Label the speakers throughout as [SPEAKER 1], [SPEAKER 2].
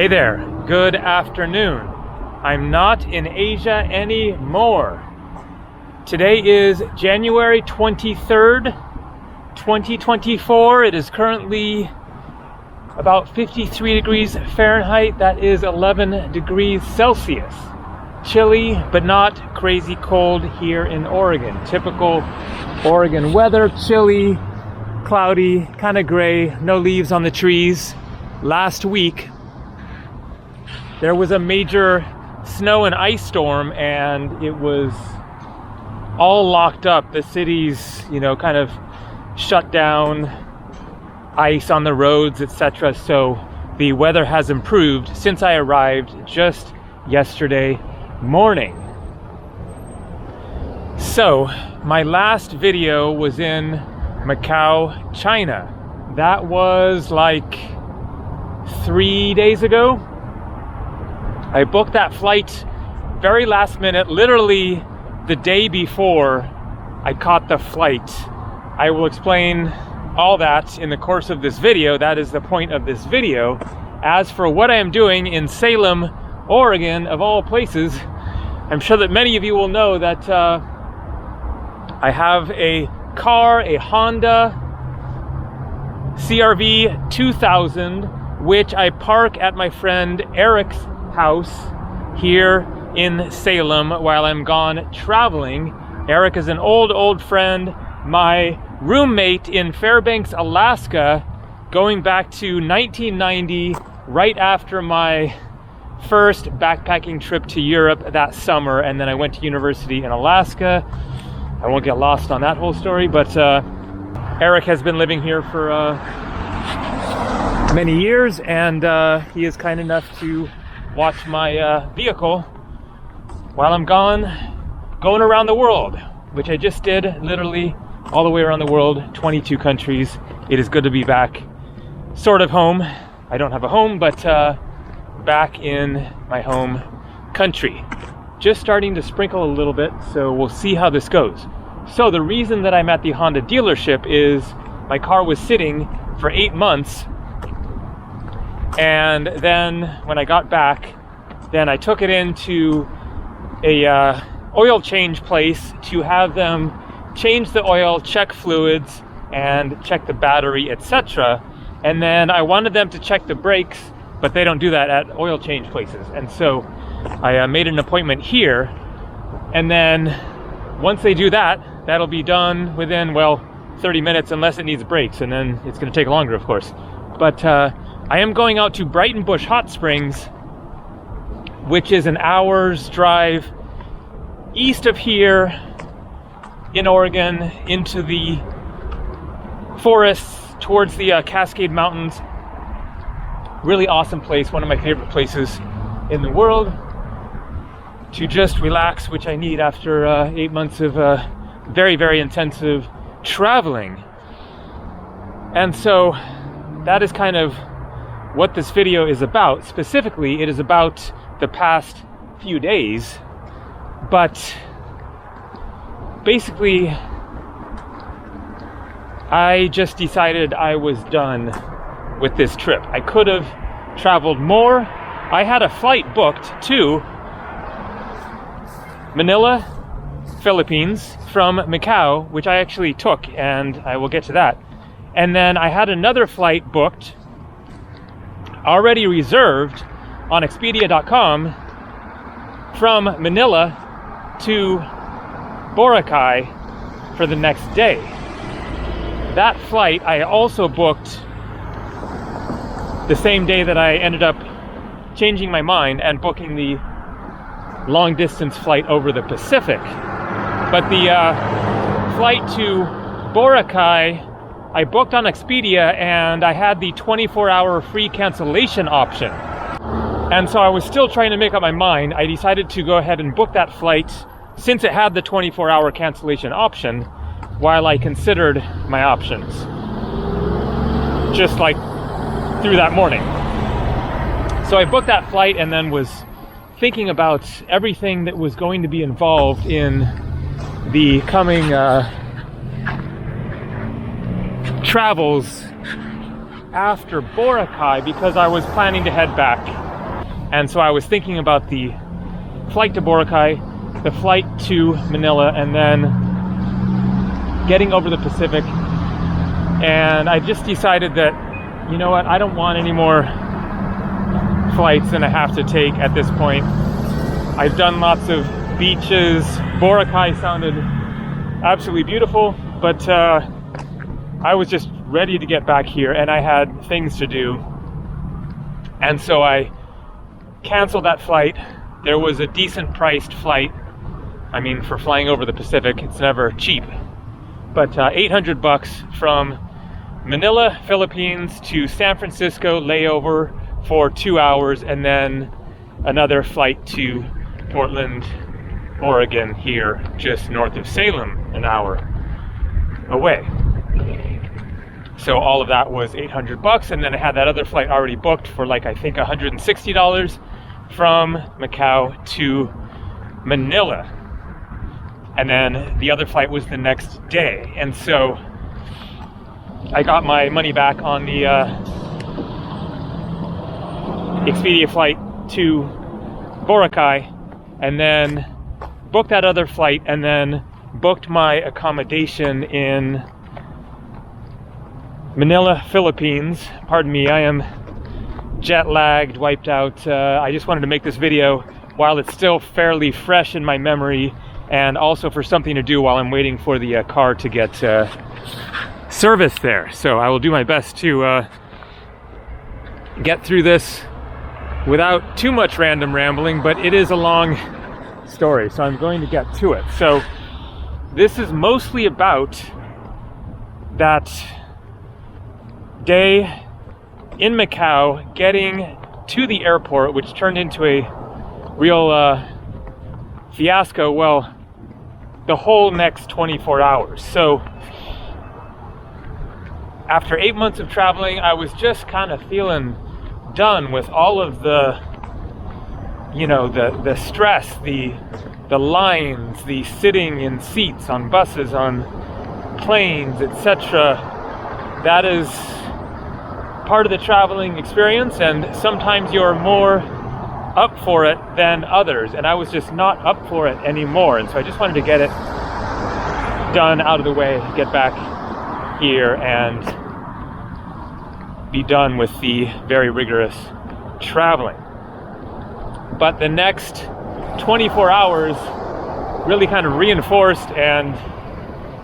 [SPEAKER 1] Hey there, good afternoon. I'm not in Asia anymore. Today is January 23rd, 2024. It is currently about 53 degrees Fahrenheit. That is 11 degrees Celsius. Chilly, but not crazy cold here in Oregon. Typical Oregon weather, chilly, cloudy, kind of gray, no leaves on the trees. Last week, there was a major snow and ice storm and it was all locked up. The city's, kind of shut down, ice on the roads, etc. So the weather has improved since I arrived just yesterday morning. So my last video was in Macao, China. That was like 3 days ago. I booked that flight very last minute, literally the day before I caught the flight. I will explain all that in the course of this video. That is the point of this video. As for what I am doing in Salem, Oregon, of all places, I'm sure that many of you will know that I have a car, a Honda CRV 2000, which I park at my friend Eric's house here in Salem while I'm gone traveling. Eric is an old friend, my roommate in Fairbanks, Alaska, going back to 1990, right after my first backpacking trip to Europe that summer, and then I went to university in Alaska. I won't get lost on that whole story, but Eric has been living here for many years, and he is kind enough to watch my vehicle while I'm going around the world, which I just did, literally all the way around the world, 22 countries. It is good to be back, sort of home. I don't have a home, but back in my home country. Just starting to sprinkle a little bit, so we'll see how this goes. So the reason that I'm at the Honda dealership is my car was sitting for 8 months, and then when I got back, then I took it into a oil change place to have them change the oil, check fluids, and check the battery, etc. And then I wanted them to check the brakes, but they don't do that at oil change places. And so I made an appointment here, and then once they do that, that'll be done within, 30 minutes, unless it needs brakes, and then it's going to take longer, of course. But I am going out to Brighton Bush Hot Springs, which is an hour's drive east of here in Oregon, into the forests towards the Cascade Mountains. Really awesome place, one of my favorite places in the world to just relax, which I need after 8 months of very, very intensive traveling. And so that is kind of what this video is about. Specifically, it is about the past few days, but basically I just decided I was done with this trip. I could have traveled more. I had a flight booked to Manila, Philippines from Macao, which I actually took, and I will get to that. And then I had another flight booked, already reserved on Expedia.com, from Manila to Boracay for the next day. That flight I also booked the same day that I ended up changing my mind and booking the long distance flight over the Pacific. But the flight to Boracay I booked on Expedia, and I had the 24-hour free cancellation option. And so I was still trying to make up my mind. I decided to go ahead and book that flight since it had the 24-hour cancellation option, while I considered my options. Just like through that morning. So I booked that flight and then was thinking about everything that was going to be involved in the coming travels after Boracay, because I was planning to head back And so I was thinking about the flight to Boracay, the flight to Manila, and then getting over the Pacific. And I just decided that, you know what, I don't want any more flights than I have to take at this point. I've done lots of beaches. Boracay sounded absolutely beautiful, but I was just ready to get back here, and I had things to do. And so I canceled that flight. There was a decent priced flight. I mean, for flying over the Pacific, it's never cheap. But $800 from Manila, Philippines to San Francisco layover for 2 hours, and then another flight to Portland, Oregon, here just north of Salem, an hour away. So all of that was $800, and then I had that other flight already booked for like, I think $160 from Macao to Manila. And then the other flight was the next day. And so I got my money back on the Expedia flight to Boracay, and then booked that other flight, and then booked my accommodation in Manila, Philippines. Pardon me, I am jet lagged, wiped out. I just wanted to make this video while it's still fairly fresh in my memory, and also for something to do while I'm waiting for the car to get service there. So I will do my best to get through this without too much random rambling, but it is a long story, so I'm going to get to it. So this is mostly about that day in Macau, getting to the airport, which turned into a real fiasco. Well, the whole next 24 hours. So after 8 months of traveling, I was just kind of feeling done with all of the, you know, the stress, the lines, the sitting in seats on buses, on planes, etc. That is part of the traveling experience, and sometimes you're more up for it than others, and I was just not up for it anymore. And so I just wanted to get it done, out of the way, get back here and be done with the very rigorous traveling. But the next 24 hours really kind of reinforced and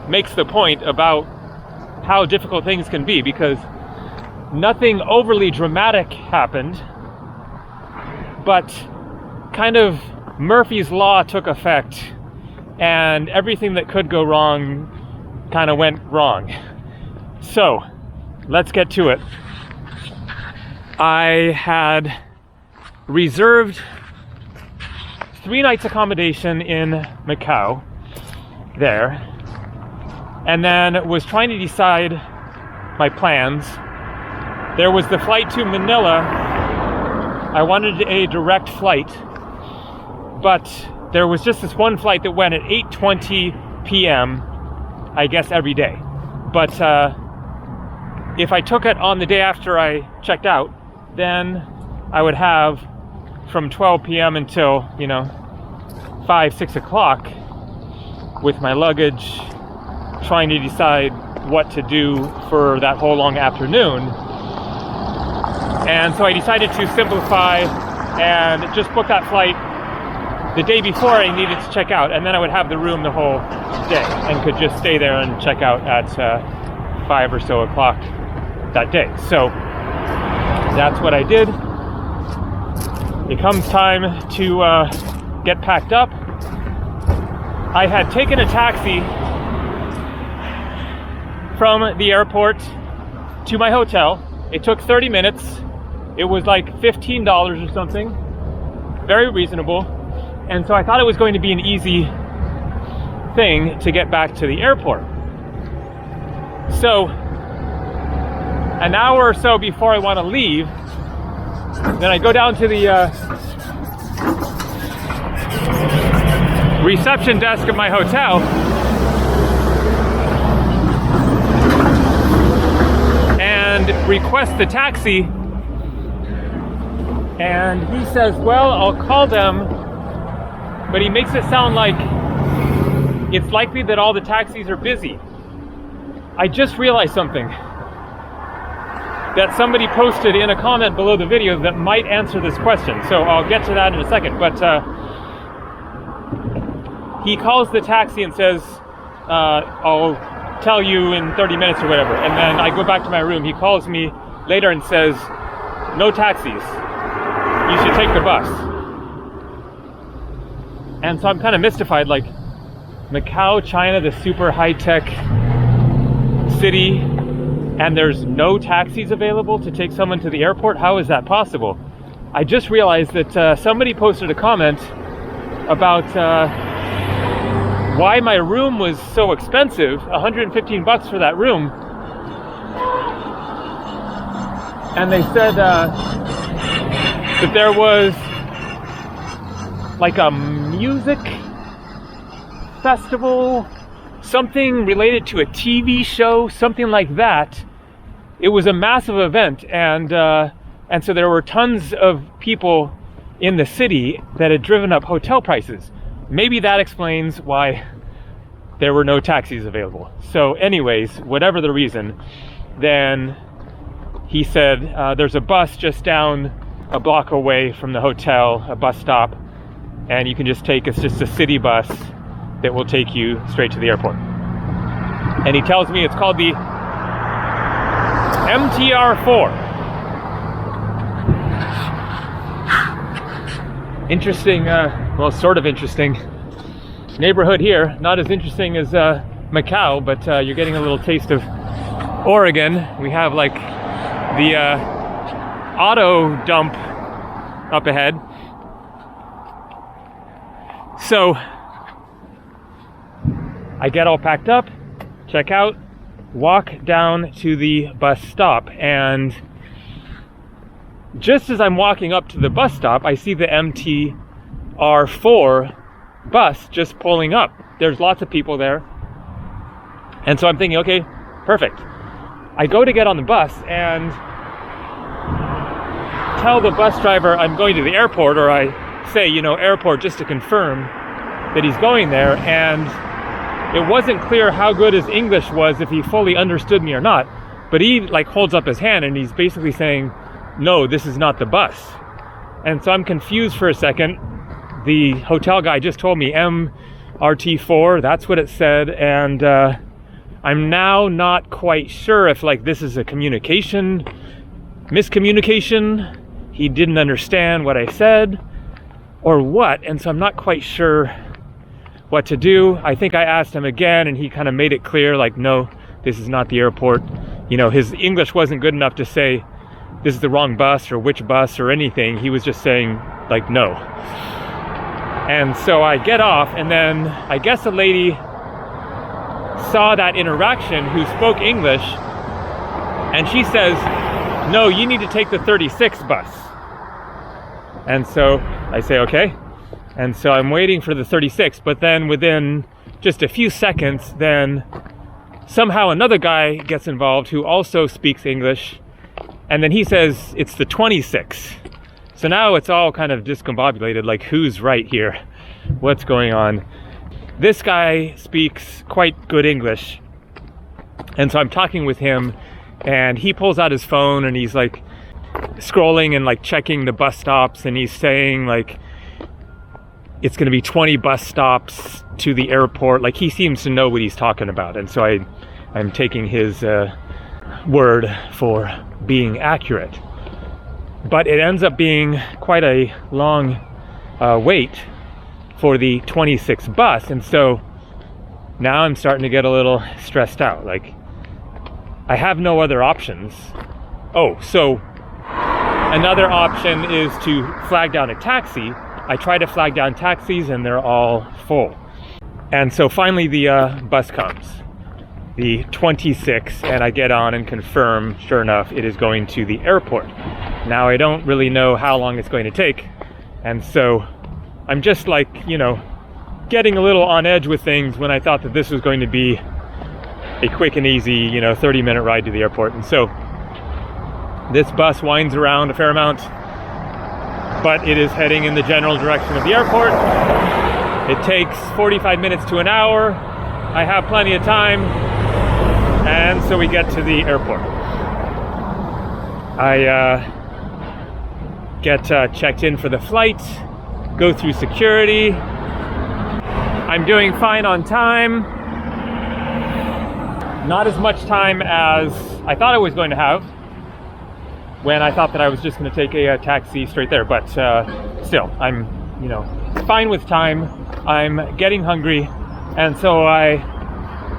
[SPEAKER 1] makes the point about how difficult things can be, because nothing overly dramatic happened, but kind of Murphy's Law took effect, and everything that could go wrong kind of went wrong. So let's get to it. I had reserved 3 nights accommodation in Macau there, and then was trying to decide my plans. There was the flight to Manila. I wanted a direct flight, but there was just this one flight that went at 8:20 p.m. I guess every day. But if I took it on the day after I checked out, then I would have from 12 p.m. until, 5, 6 o'clock with my luggage, trying to decide what to do for that whole long afternoon. And so I decided to simplify and just book that flight the day before I needed to check out, and then I would have the room the whole day and could just stay there and check out at 5 or so o'clock that day. So that's what I did. It comes time to get packed up. I had taken a taxi from the airport to my hotel. It took 30 minutes. It was like $15 or something. Very reasonable. And so I thought it was going to be an easy thing to get back to the airport. So an hour or so before I want to leave, then I go down to the reception desk of my hotel, and request the taxi. And he says, well, I'll call them, but he makes it sound like it's likely that all the taxis are busy. I just realized something that somebody posted in a comment below the video that might answer this question. So I'll get to that in a second. But he calls the taxi and says, I'll tell you in 30 minutes or whatever. And then I go back to my room. He calls me later and says, no taxis. You should take the bus. And so I'm kind of mystified, like Macau, China, the super high-tech city, and there's no taxis available to take someone to the airport? How is that possible? I just realized that somebody posted a comment about why my room was so expensive, 115 bucks for that room. And they said that there was like a music festival, something related to a TV show, something like that. It was a massive event, and so there were tons of people in the city that had driven up hotel prices. Maybe that explains why there were no taxis available. So anyways, whatever the reason, then he said there's a bus just down a block away from the hotel, a bus stop, and you can just take, it's just a city bus that will take you straight to the airport. And he tells me it's called the MTR4. Interesting, well, sort of interesting neighborhood here. Not as interesting as Macau, but you're getting a little taste of Oregon. We have like the auto dump up ahead. So I get all packed up, check out, walk down to the bus stop, and just as I'm walking up to the bus stop, I see the MTR4 bus just pulling up. There's lots of people there. And so I'm thinking, okay, perfect. I go to get on the bus and tell the bus driver I'm going to the airport, or I say, airport, just to confirm that he's going there. And it wasn't clear how good his English was, if he fully understood me or not. But he holds up his hand and he's basically saying, no, this is not the bus. And so I'm confused for a second. The hotel guy just told me MRT4, that's what it said. And I'm now not quite sure if this is a miscommunication. He didn't understand what I said or what. And so I'm not quite sure what to do. I think I asked him again and he kind of made it clear, no, this is not the airport. His English wasn't good enough to say this is the wrong bus or which bus or anything. He was just saying no. And so I get off, and then I guess a lady saw that interaction who spoke English, and she says, no, you need to take the 36 bus. And so I say, okay. And so I'm waiting for the 36, but then within just a few seconds, then somehow another guy gets involved who also speaks English, and then he says it's the 26. So now it's all kind of discombobulated, who's right here? What's going on? This guy speaks quite good English, and so I'm talking with him, and he pulls out his phone and he's scrolling and checking the bus stops, and he's saying it's going to be 20 bus stops to the airport. He seems to know what he's talking about, and so I'm taking his word for being accurate. But it ends up being quite a long wait for the 26 bus, and so now I'm starting to get a little stressed out. I have no other options. Oh, so another option is to flag down a taxi. I try to flag down taxis and they're all full. And so finally the bus comes, the 26, and I get on and confirm, sure enough, it is going to the airport. Now I don't really know how long it's going to take, and so I'm just getting a little on edge with things when I thought that this was going to be a quick and easy 30-minute ride to the airport. And so this bus winds around a fair amount, but it is heading in the general direction of the airport. It takes 45 minutes to an hour. I have plenty of time, and so we get to the airport. I get checked in for the flight, go through security. I'm doing fine on time. Not as much time as I thought I was going to have when I thought that I was just going to take a taxi straight there, but still, I'm, fine with time. I'm getting hungry, and so I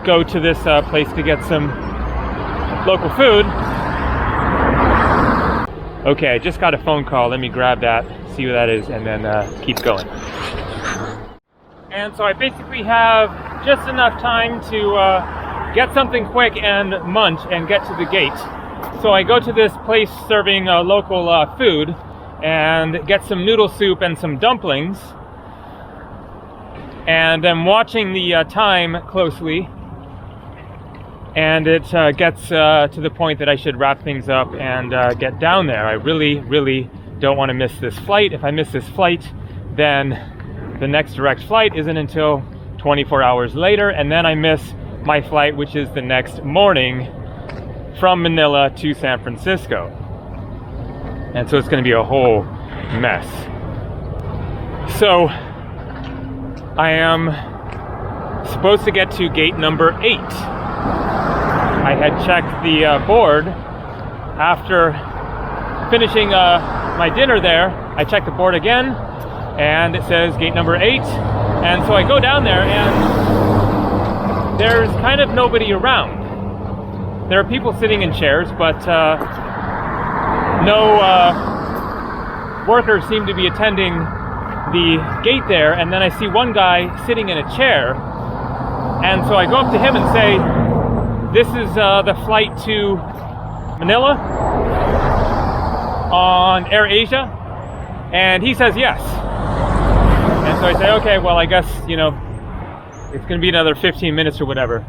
[SPEAKER 1] go to this place to get some local food. Okay, I just got a phone call. Let me grab that, see who that is, and then keep going. And so I basically have just enough time to get something quick and munch and get to the gate. So I go to this place serving local food and get some noodle soup and some dumplings. And I'm watching the time closely. And it gets to the point that I should wrap things up and get down there. I really, really don't want to miss this flight. If I miss this flight, then the next direct flight isn't until 24 hours later, and then I miss my flight, which is the next morning from Manila to San Francisco. And so it's going to be a whole mess. So I am supposed to get to gate number 8. I had checked the board after finishing my dinner there. I checked the board again, and it says gate number 8. And so I go down there, and there's kind of nobody around. There are people sitting in chairs, but no workers seem to be attending the gate there. And then I see one guy sitting in a chair, and so I go up to him and say, "This is the flight to Manila on Air Asia?" And he says yes. And so I say, okay, well, I guess, it's going to be another 15 minutes or whatever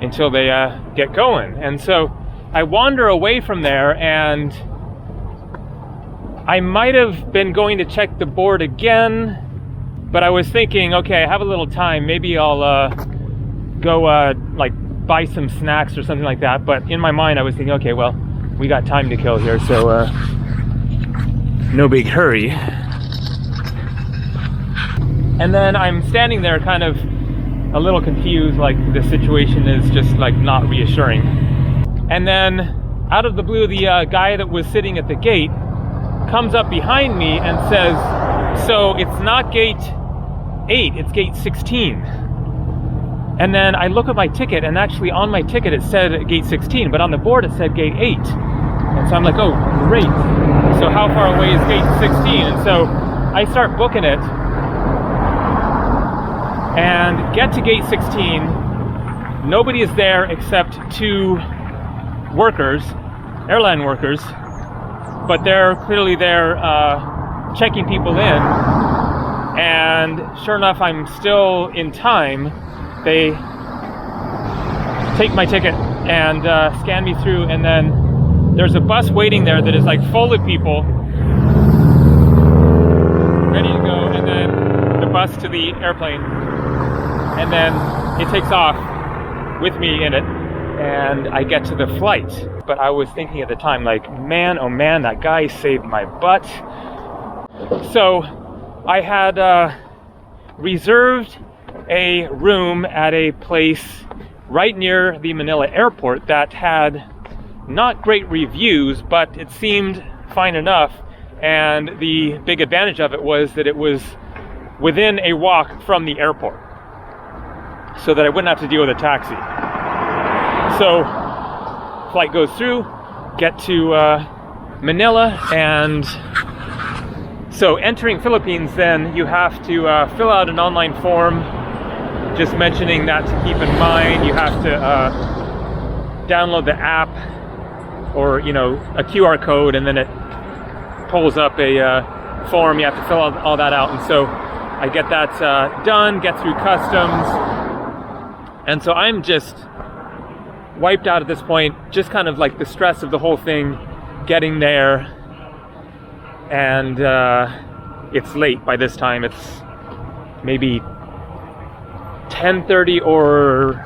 [SPEAKER 1] until they get going. And so I wander away from there, and I might have been going to check the board again, but I was thinking, okay, I have a little time. Maybe I'll go buy some snacks or something like that. But in my mind, I was thinking, okay, well, we got time to kill here, so no big hurry. And then I'm standing there kind of a little confused, like the situation is just like not reassuring. And then out of the blue, the guy that was sitting at the gate comes up behind me and says, "So it's not gate 8, it's gate 16. And then I look at my ticket, and actually on my ticket it said gate 16, but on the board it said gate 8. And so I'm like, oh, great. So how far away is gate 16? And so I start booking it and get to gate 16. Nobody is there except 2 workers, airline workers, but they're clearly there checking people in. And sure enough, I'm still in time. They take my ticket and scan me through, and then there's a bus waiting there that is like full of people ready to go, and then the bus to the airplane, and then it takes off with me in it, and I get to the flight. But I was thinking at the time, like, man, oh man, that guy saved my butt. So I had reserved a room at a place right near the Manila airport that had not great reviews, but it seemed fine enough. And the big advantage of it was that it was within a walk from the airport, so that I wouldn't have to deal with a taxi. So flight goes through, get to Manila, and so entering Philippines, then you have to fill out an online form just mentioning that to keep in mind. You have to download the app, or a QR code, and then it pulls up a form. You have to fill all that out. And so I get that done, get through customs, and so I'm just wiped out at this point, just kind of like the stress of the whole thing, getting there, and it's late by this time. It's maybe 10:30, or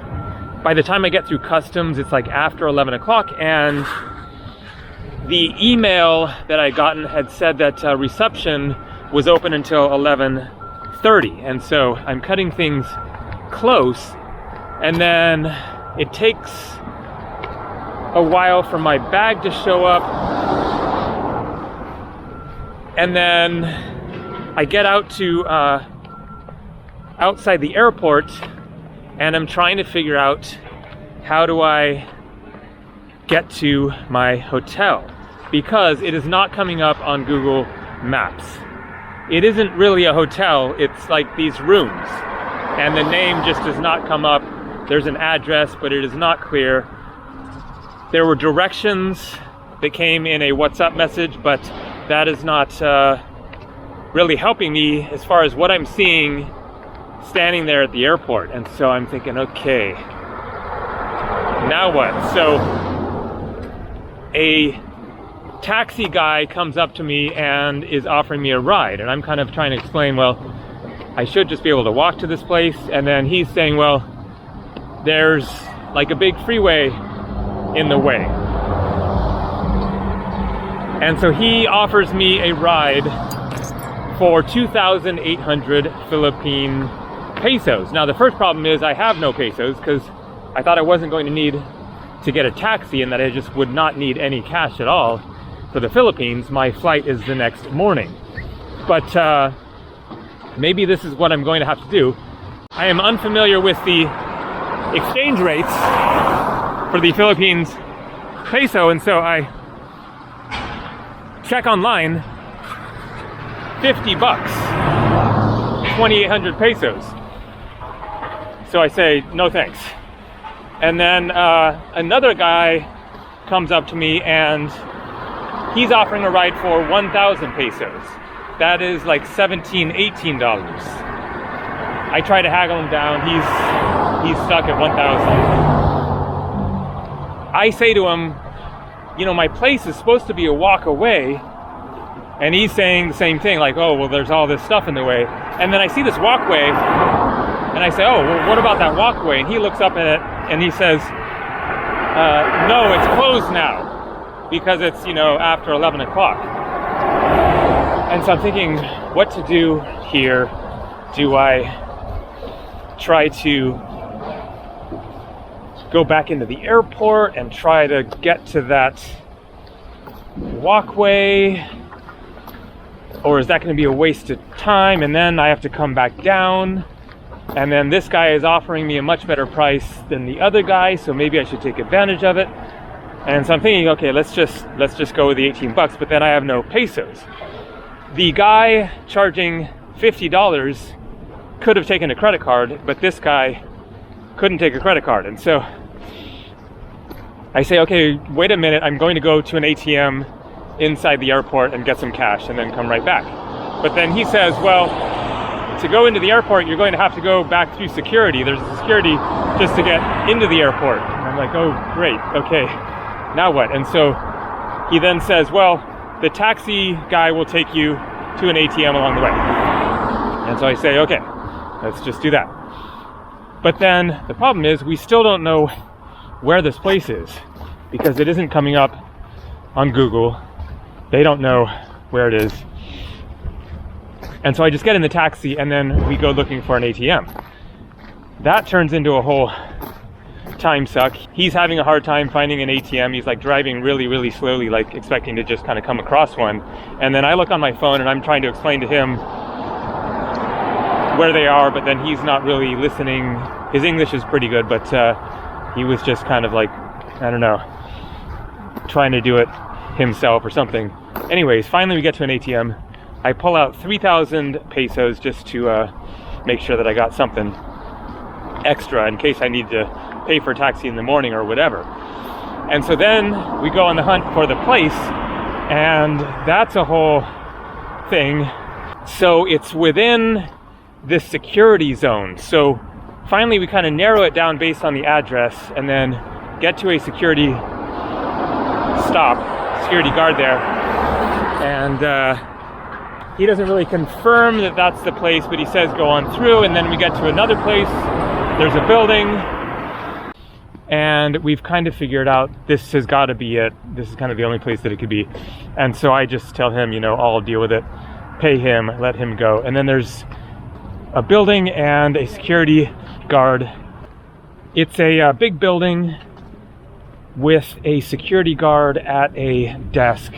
[SPEAKER 1] by the time I get through customs, it's like after 11 o'clock. And the email that I gotten had said that reception was open until 11:30. And so I'm cutting things close. And then it takes a while for my bag to show up. And then I get out to outside the airport, and I'm trying to figure out how do I get to my hotel, because it is not coming up on Google Maps. It isn't really a hotel, it's like these rooms, and the name just does not come up. There's an address, but it is not clear. There were directions that came in a WhatsApp message, but that is not really helping me as far as what I'm seeing standing there at the airport. And so I'm thinking, okay, now what? So a taxi guy comes up to me and is offering me a ride, and I'm kind of trying to explain, well, I should just be able to walk to this place. And then he's saying, well, there's like a big freeway in the way. And so he offers me a ride for 2,800 Philippine pesos. Now the first problem is I have no pesos, because I thought I wasn't going to need to get a taxi, and that I just would not need any cash at all for the Philippines. My flight is the next morning. But maybe this is what I'm going to have to do. I am unfamiliar with the exchange rates for the Philippines peso, and so I check online, 50 bucks, 2,800 pesos. So I say, no thanks. And then another guy comes up to me and he's offering a ride for 1,000 pesos. That is like $17, $18. I try to haggle him down. He's stuck at 1,000. I say to him, you know, my place is supposed to be a walk away. And he's saying the same thing, like, oh, well, there's all this stuff in the way. And then I see this walkway, and I say, oh, well, what about that walkway? And he looks up at it, and he says, no, it's closed now, because it's, you know, after 11 o'clock. And so I'm thinking, what to do here? Do I try to go back into the airport and try to get to that walkway? Or is that going to be a waste of time, and then I have to come back down? And then this guy is offering me a much better price than the other guy, so maybe I should take advantage of it. And so I'm thinking, okay, let's just go with the 18 bucks, but then I have no pesos. The guy charging $50 could have taken a credit card, but this guy couldn't take a credit card. And so I say, okay, wait a minute, I'm going to go to an ATM inside the airport and get some cash and then come right back. But then he says, well, to go into the airport, you're going to have to go back through security. There's a security just to get into the airport. And I'm like, oh, great, okay, now what? And so he then says, well, the taxi guy will take you to an ATM along the way. And so I say, okay, let's just do that. But then the problem is we still don't know where this place is, because it isn't coming up on Google. They don't know where it is. And so I just get in the taxi, and then we go looking for an ATM. That turns into a whole time suck. He's having a hard time finding an ATM. He's like driving really, really slowly, like expecting to just kind of come across one. And then I look on my phone and I'm trying to explain to him where they are, but then he's not really listening. His English is pretty good, but he was just kind of like, I don't know, trying to do it himself or something. Anyways, finally we get to an ATM. I pull out 3,000 pesos just to make sure that I got something extra in case I need to pay for a taxi in the morning or whatever. And so then we go on the hunt for the place, and that's a whole thing. So it's within this security zone. So finally we kind of narrow it down based on the address, and then get to a security guard there, and he doesn't really confirm that that's the place, but he says go on through, and then we get to another place. There's a building, and we've kind of figured out this has got to be it. This is kind of the only place that it could be. And so I just tell him, you know, I'll deal with it, pay him, let him go. And then there's a building and a security guard. It's a big building with a security guard at a desk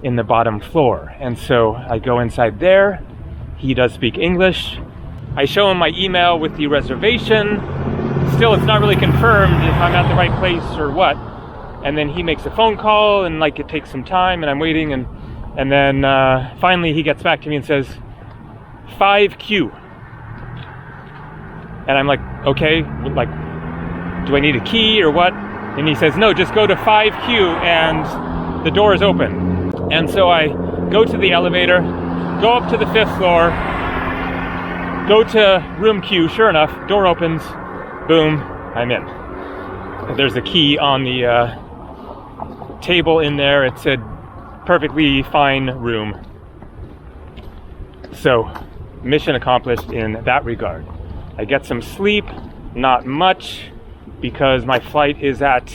[SPEAKER 1] in the bottom floor. And so I go inside there. He does speak English. I show him my email with the reservation. Still, it's not really confirmed if I'm at the right place or what. And then he makes a phone call, and like it takes some time, and I'm waiting, and then finally he gets back to me and says 5Q. And I'm like, okay, like, do I need a key or what? And he says, no, just go to 5Q and the door is open. And so I go to the elevator, go up to the 5th floor, go to room Q. Sure enough, door opens, boom, I'm in. There's a key on the table in there. It said perfectly fine room. So mission accomplished in that regard. I get some sleep, not much, because my flight is at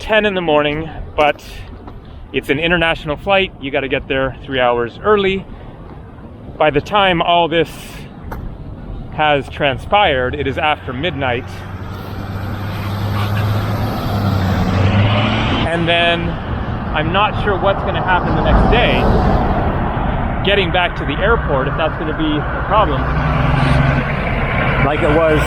[SPEAKER 1] 10 in the morning, but it's an international flight. You got to get there 3 hours early. By the time all this has transpired, it is after midnight. And then I'm not sure what's going to happen the next day. Getting back to the airport, if that's going to be a problem, like it was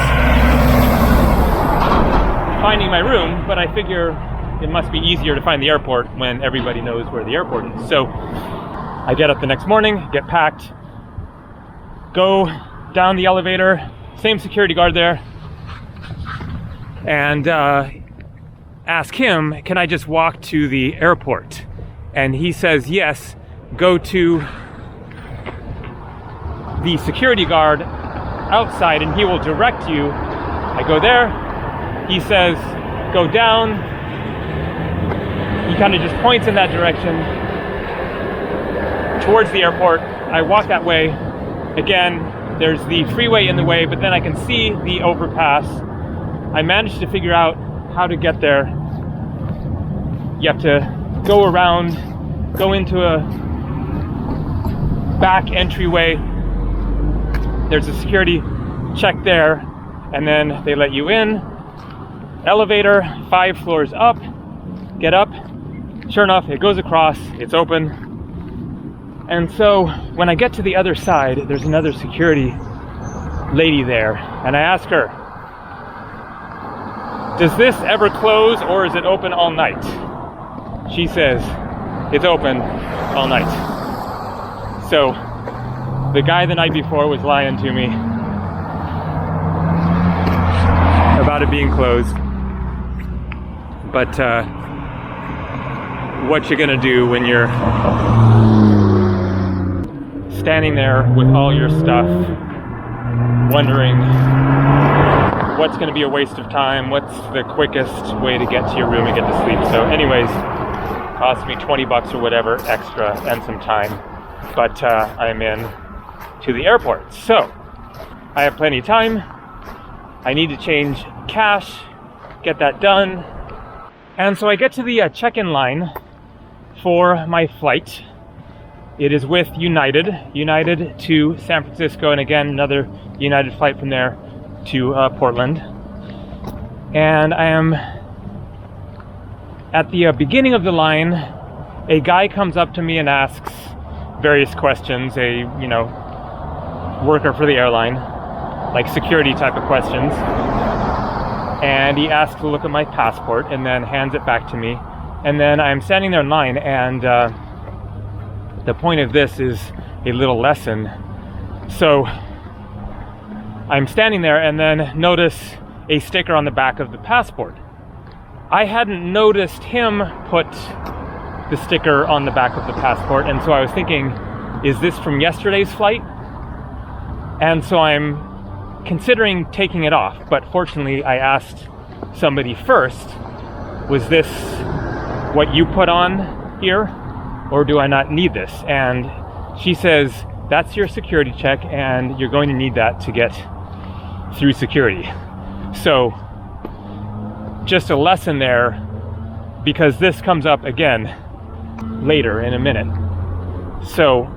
[SPEAKER 1] finding my room, but I figure it must be easier to find the airport when everybody knows where the airport is. So I get up the next morning, get packed, go down the elevator, same security guard there, and ask him, can I just walk to the airport? And he says, yes, go to the security guard outside and he will direct you. I go there, he says, go down. He kind of just points in that direction towards the airport. I walk that way. Again, there's the freeway in the way, but then I can see the overpass. I managed to figure out how to get there. You have to go around, go into a back entryway. There's a security check there, and then they let you in. Elevator, 5 floors up, get up. Sure enough, it goes across, it's open. And so when I get to the other side, there's another security lady there, and I ask her, does this ever close or is it open all night? She says, it's open all night. So the guy the night before was lying to me about it being closed. But what you're gonna do when you're standing there with all your stuff, wondering what's going to be a waste of time, what's the quickest way to get to your room and get to sleep. So anyways, cost me $20 or whatever extra and some time, but I'm in to the airport. So I have plenty of time. I need to change cash, get that done. And so I get to the check-in line for my flight. It is with United to San Francisco, and again, another United flight from there to Portland. And I am at the beginning of the line. A guy comes up to me and asks various questions, a worker for the airline, like security type of questions. And he asks to look at my passport and then hands it back to me. And then I'm standing there in line, and the point of this is a little lesson. So I'm standing there and then notice a sticker on the back of the passport. I hadn't noticed him put the sticker on the back of the passport, and so I was thinking, is this from yesterday's flight? And so I'm considering taking it off, but fortunately I asked somebody first, was this what you put on here? Or do I not need this? And she says, that's your security check and you're going to need that to get through security. So just a lesson there, because this comes up again later in a minute. So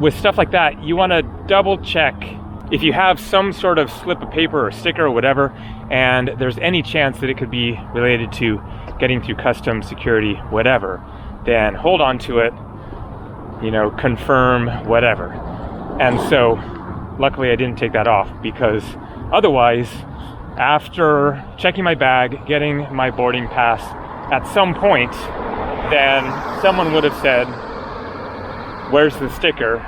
[SPEAKER 1] with stuff like that, you want to double check if you have some sort of slip of paper or sticker or whatever, and there's any chance that it could be related to getting through customs, security, whatever, then hold on to it, you know, confirm, whatever. And so luckily I didn't take that off, because otherwise, after checking my bag, getting my boarding pass, at some point, then someone would have said, where's the sticker?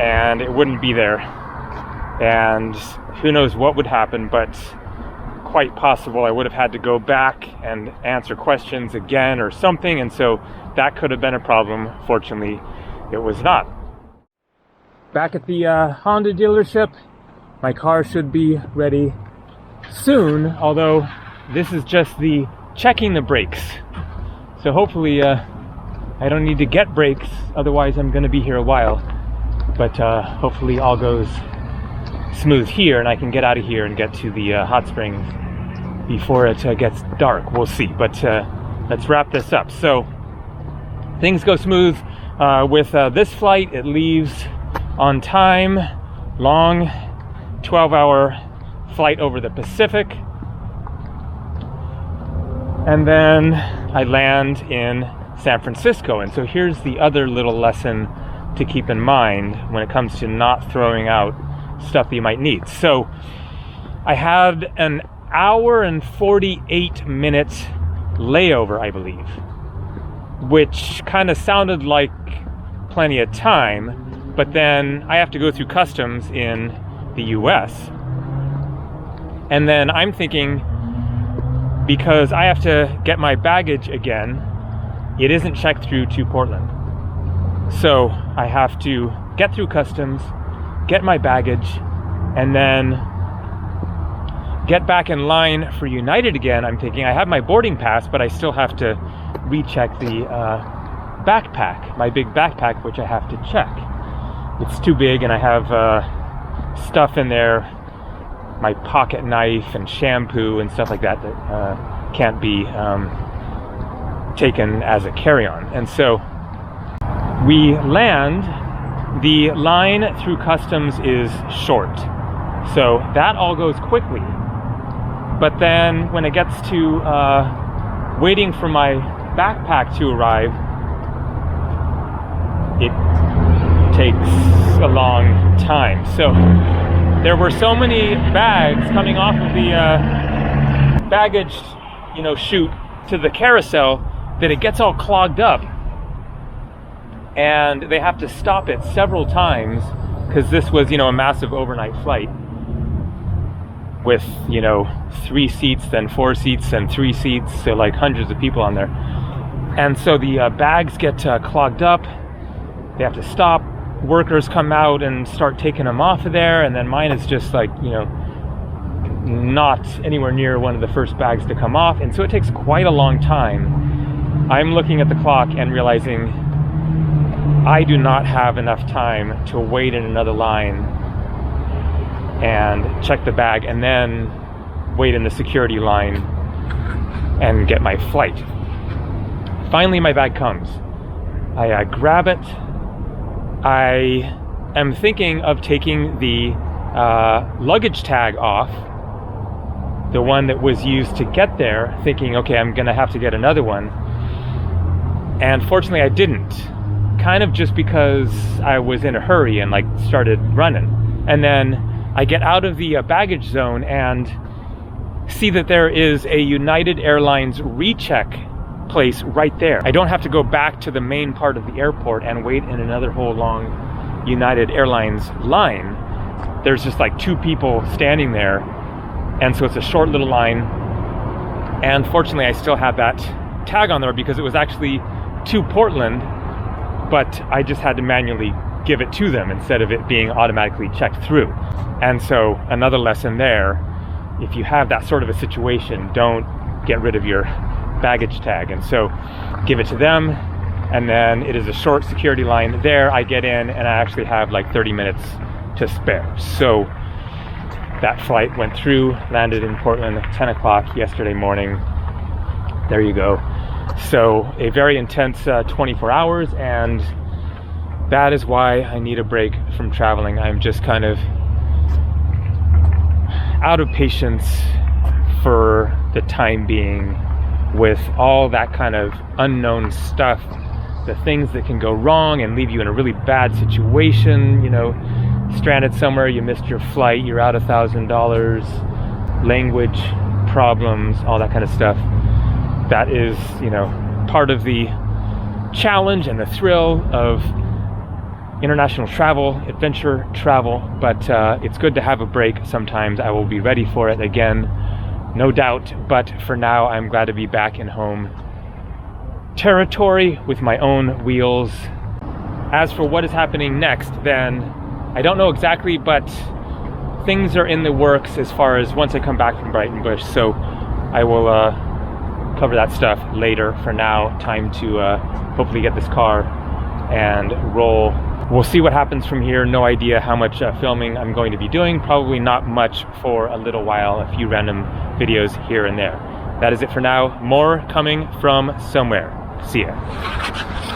[SPEAKER 1] And it wouldn't be there. And who knows what would happen, but quite possible I would have had to go back and answer questions again or something, and so that could have been a problem. Fortunately, it was not. Back at the Honda dealership, my car should be ready soon, although this is just the checking the brakes. So hopefully I don't need to get brakes, otherwise I'm going to be here a while. But hopefully all goes smooth here and I can get out of here and get to the hot springs before it gets dark. We'll see, but let's wrap this up. So things go smooth with this flight. It leaves on time, long 12-hour flight over the Pacific, and then I land in San Francisco. And so here's the other little lesson to keep in mind when it comes to not throwing out stuff that you might need. So I had an hour and 48 minute layover, I believe, which kind of sounded like plenty of time, but then I have to go through customs in the US. And then I'm thinking, because I have to get my baggage again, it isn't checked through to Portland. So I have to get through customs, get my baggage, and then get back in line for United again. I'm thinking I have my boarding pass, but I still have to recheck the backpack, my big backpack, which I have to check. It's too big, and I have stuff in there, my pocket knife and shampoo and stuff like that that can't be taken as a carry-on. And so we land. The line through customs is short, so that all goes quickly. But then when it gets to waiting for my backpack to arrive, it takes a long time. So there were so many bags coming off of the baggage, chute to the carousel that it gets all clogged up. And they have to stop it several times, because this was, a massive overnight flight with, 3 seats, then 4 seats, then 3 seats, so like hundreds of people on there. And so the bags get clogged up. They have to stop. Workers come out and start taking them off of there, and then mine is just like, not anywhere near one of the first bags to come off, and so it takes quite a long time. I'm looking at the clock and realizing I do not have enough time to wait in another line and check the bag and then wait in the security line and get my flight. Finally, my bag comes. I grab it. I am thinking of taking the luggage tag off, the one that was used to get there, thinking, okay, I'm gonna have to get another one. And fortunately I didn't, kind of just because I was in a hurry and started running. And then I get out of the baggage zone and see that there is a United Airlines recheck place right there. I don't have to go back to the main part of the airport and wait in another whole long United Airlines line. There's just 2 people standing there, and so it's a short little line. And fortunately I still had that tag on there because it was actually to Portland, but I just had to manually give it to them instead of it being automatically checked through. And so another lesson there, if you have that sort of a situation, don't get rid of your baggage tag. And so give it to them, and then it is a short security line there. I get in and I actually have like 30 minutes to spare. So that flight went through, landed in Portland at 10 o'clock yesterday morning. There you go. So a very intense 24 hours, and that is why I need a break from traveling. I'm just kind of out of patience for the time being with all that kind of unknown stuff, the things that can go wrong and leave you in a really bad situation, you know, stranded somewhere, you missed your flight, you're out $1,000, language problems, all that kind of stuff. That is, you know, part of the challenge and the thrill of international travel, adventure travel, but it's good to have a break sometimes. I will be ready for it again, no doubt, but for now I'm glad to be back in home territory with my own wheels. As for what is happening next, then I don't know exactly, but things are in the works as far as once I come back from Brighton Bush, so I will cover that stuff later. For now, time to hopefully get this car and roll. We'll see what happens from here. No idea how much filming I'm going to be doing. Probably not much for a little while, a few random videos here and there. That is it for now. More coming from somewhere. See ya.